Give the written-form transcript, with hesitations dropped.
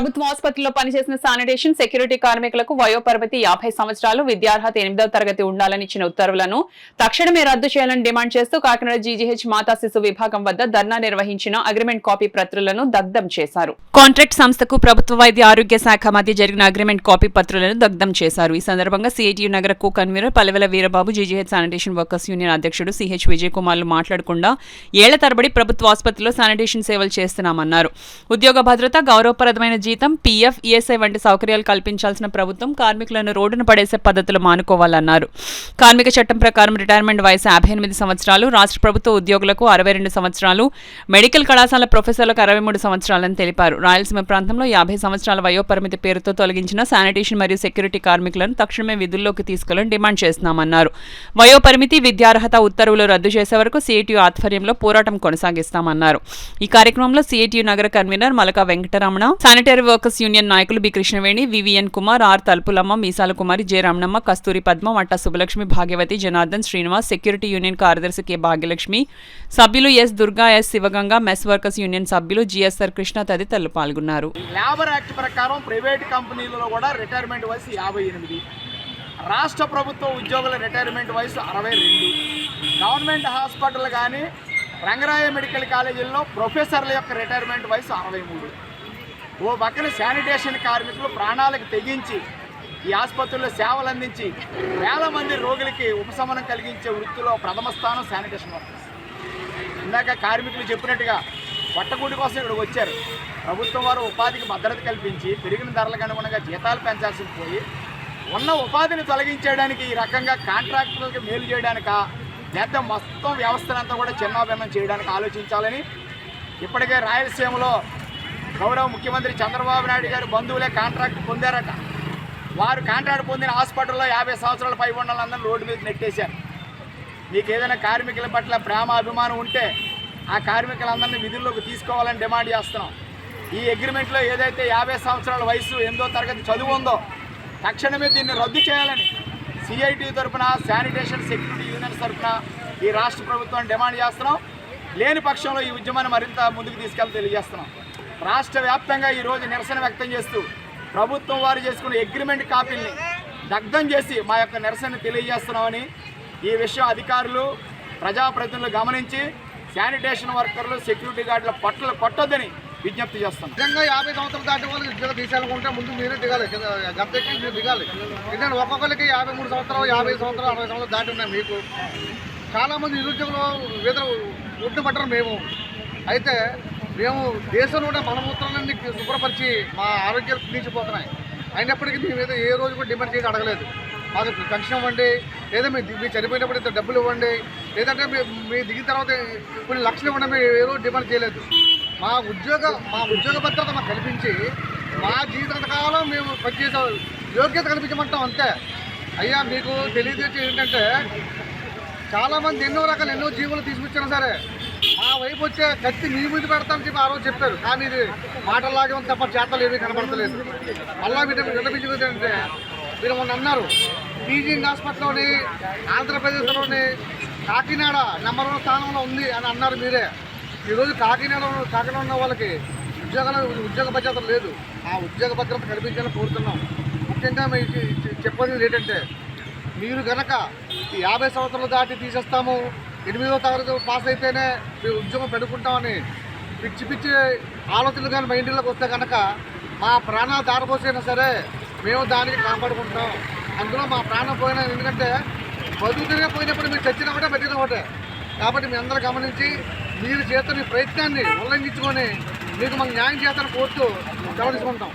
ప్రభుత్వ ఆసుపత్రిలో పనిచేసిన శానిటేషన్ సెక్యూరిటీ కార్మికులకు వయోపరిమితి 50 సంవత్సరాలు, విద్యార్హత 8వ తరగతి ఉండాలని ఇచ్చిన ఉత్తర్వులను తక్షణమే రద్దు చేయాలని డిమాండ్ చేస్తూ కాకినాడ జీజీహెచ్ మాతా శిశు విభాగం వద్ద ధర్నా నిర్వహించిన అగ్రిమెంట్ కాపీ పత్రాలను దగ్ధం చేశారు. కాంట్రాక్ట్ సంస్థకు ప్రభుత్వ వైద్య ఆరోగ్య శాఖ మధ్య జరిగిన అగ్రిమెంట్ కాపీ పత్రాలను దగ్ధం చేశారు. ఈ సందర్భంగా సిఐటియు నగర కో కన్వీనర్ పల్లెల Veerababu, GGH sanitation workers union అధ్యక్షుడు సిహెచ్ విజయ్ కుమార్లు మాట్లాడకుండా ఏళ్ల తరబడి ప్రభుత్వ ఆసుపత్రిలో శానిటేషన్ సేవలు చేస్తున్నామన్నారు. ఉద్యోగ భద్రత, గౌరవప్రదమైన జీతం, పీఎఫ్, ఈఎస్ఐ వంటి సౌకర్యాలు కల్పించాల్సిన ప్రభుత్వం కార్మికులను రోడ్డున పడేసే పద్ధతులు మానుకోవాలన్నారు. కార్మిక చట్టం ప్రకారం రిటైర్మెంట్ వయసు 58 సంవత్సరాలు, రాష్ట్ర ప్రభుత్వ ఉద్యోగులకు 62 సంవత్సరాలు, మెడికల్ కళాశాల ప్రొఫెసర్లకు 63 సంవత్సరాలని తెలిపారు. రాయలసీమ ప్రాంతంలో 50 సంవత్సరాల వయోపరిమితి పేరుతో తొలగించిన శానిటేషన్ మరియు సెక్యూరిటీ కార్మికులను తక్షణమే విధుల్లోకి తీసుకెళ్లాలని డిమాండ్ చేస్తున్నామన్నారు. వయోపరిమితి, విద్యార్హత ఉత్తర్వులు రద్దు చేసే వరకు సిఐటియు ఆధ్వర్యంలో పోరాటం కొనసాగిస్తామన్నారు. ఈ కార్యక్రమంలో సిఐటియు నగర convener Malaka Venkataramana, sanitary workers union నాయకులు B Krishnaveni, VVN Kumar, R Talupulamma, Meesala Kumari, J Ramanamma, Kasturi Padma, Vatta Subbalakshmi, Bhagyavathi, Janardhan, Srinivas, security union కార్యదర్శి కె భాగ్యలక్ష్మి, సభ్యులు S Durga, S Sivaganga, mess workers union సభ్యులు జిఎస్ఆర్ కృష్ణ తదితరులు పాల్గొన్నారు. లేబర్ యాక్ట్ ప్రకారం ప్రైవేట్ కంపెనీలలో కూడా రిటైర్మెంట్ వయసు 58, రాష్ట్ర ప్రభుత్వ ఉద్యోగుల రిటైర్మెంట్ వయసు 62, గవర్నమెంట్ హాస్పిటల్ కానీ రంగరాయ మెడికల్ కాలేజీల్లో ప్రొఫెసర్ల యొక్క రిటైర్మెంట్ వయసు 63. ఓ పక్కన శానిటేషన్ కార్మికులు ప్రాణాలకు తెగించి ఈ ఆసుపత్రుల్లో సేవలు అందించి వేల మంది రోగులకి ఉపశమనం కలిగించే వృత్తిలో ప్రథమ స్థానం శానిటేషన్ వర్కర్స్. ఇందాక కార్మికులు చెప్పినట్టుగా పట్టకూటి కోసం ఇక్కడికి వచ్చారు. ప్రభుత్వం వారు ఉపాధికి భద్రత కల్పించి పెరిగిన ధరలకు అనుగుణంగా జీతాలు పెంచాల్సి పోయి ఉన్న ఉపాధిని తొలగించేయడానికి ఈ రకంగా కాంట్రాక్టర్లకు మేలు చేయడానిక, లేదా మొత్తం వ్యవస్థనంతా కూడా చిన్నాభిన్నం చేయడానికి ఆలోచించాలని ఇప్పటికే రాయలసీమలో గౌరవ ముఖ్యమంత్రి చంద్రబాబు నాయుడు గారు బంధువులే కాంట్రాక్ట్ పొందారట. వారు కాంట్రాక్ట్ పొందిన హాస్పిటల్లో 50 సంవత్సరాల పై ఉన్న వాళ్ళందరూ రోడ్డు మీద నెట్టేశారు. మీకు ఏదైనా కార్మికుల పట్ల ప్రేమ, అభిమానం ఉంటే ఆ కార్మికులందరినీ విధుల్లోకి తీసుకోవాలని డిమాండ్ చేస్తున్నాం. ఈ అగ్రిమెంట్లో ఏదైతే 50 సంవత్సరాల వయసు 8వ తరగతి చదువు ఉందో తక్షణమే దీన్ని రద్దు చేయాలని సిఐటి తరఫున, శానిటేషన్ సెక్యూరిటీ యూనియన్స్ తరఫున ఈ రాష్ట్ర ప్రభుత్వాన్ని డిమాండ్ చేస్తున్నాం. లేని పక్షంలో ఈ ఉద్యమాన్ని మరింత ముందుకు తీసుకెళ్ళి తెలియజేస్తున్నాం. రాష్ట్ర వ్యాప్తంగా ఈరోజు నిరసన వ్యక్తం చేస్తూ ప్రభుత్వం వారు చేసుకున్న అగ్రిమెంట్ కాపీని దగ్ధం చేసి మా యొక్క నిరసన తెలియజేస్తున్నామని, ఈ విషయం అధికారులు, ప్రజాప్రతినిధులు గమనించి శానిటేషన్ వర్కర్లు, సెక్యూరిటీ గార్డుల పట్ల కొట్టొద్దని విజ్ఞప్తి చేస్తాం. నిజంగా 50 సంవత్సరాలు దాటి వాళ్ళు ఉద్యోగం తీసేయాలనుకుంటే ముందు మీరే దిగాలి, గద్దెక్కి మీరు దిగాలి. ఎందుకంటే ఒక్కొక్కరికి 53 సంవత్సరాలు, 50 సంవత్సరాలు, 60 సంవత్సరాలు దాటి ఉన్నాయి. మీకు చాలామంది నిరుద్యోగులు వేతన ఒట్టుపట్టరు. మేము అయితే మేము దేశంలో కూడా మలమూత్రాలన్నీ శుభ్రపరిచి మా ఆరోగ్యాలు క్షీణించిపోతున్నాయి. అయినప్పటికీ మేము ఏదో ఏ రోజు కూడా డిమాండ్ చేసి అడగలేదు. మాకు పెన్షన్ ఇవ్వండి, లేదా మీరు చనిపోయినప్పుడు ఇంత డబ్బులు ఇవ్వండి, లేదంటే మీ దిగిన తర్వాత కొన్ని లక్షలు ఇవ్వండి, మేము ఏ రోజు డిమాండ్ చేయలేదు. మా ఉద్యోగ భద్రత మాకు కల్పించి మా జీవితకాలం మేము పనిచేసే యోగ్యత కల్పించమంటాం అంతే. అయ్యా మీకు తెలియజేసి ఏంటంటే చాలామంది ఎన్నో జీవులు తీసుకొచ్చినా సరే మా వైపు వచ్చే కత్తి మీ ముందు పెడతామని చెప్పి ఆ రోజు చెప్పారు. కానీ ఇది మాటలాగే ఉంది తప్ప చేతలు ఏమీ కనపడతలేదు. మళ్ళా వినిపించేది అంటే మీరు మొన్న అన్నారు టీజింగ్ హాస్పిటల్లోని ఆంధ్రప్రదేశ్లోని కాకినాడ నెంబర్ 1 స్థానంలో ఉంది అని అన్నారు మీరే. ఈరోజు కాకినాడ ఉన్న వాళ్ళకి ఉద్యోగ భద్రత లేదు. ఆ ఉద్యోగ భద్రత కల్పించాలని కోరుతున్నాం. ముఖ్యంగా మీకు చెప్పేది ఏంటంటే మీరు కనుక ఈ 50 సంవత్సరాలు దాటి తీసేస్తాము, 8వ తరగతి పాస్ అయితేనే మేము ఉద్యోగం పెట్టుకుంటామని పిచ్చి ఆలోచనలు కానీ మైండ్లోకి వస్తే కనుక మా ప్రాణాలు దారపోసైనా సరే మేము దానికి కాపాడుకుంటాం. అందులో మా ప్రాణం పోయినా, ఎందుకంటే బతుకుతూనే పోయినప్పుడు మీరు చచ్చిన ఒకటే పెట్టిన ఒకటే. కాబట్టి మీ అందరూ గమనించి మీరు చేస్తున్న ప్రయత్నాన్ని ఉల్లంఘించుకొని మీకు మాకు న్యాయం చేస్తారని కోరుతూ సెలవు తీసుకుంటాం.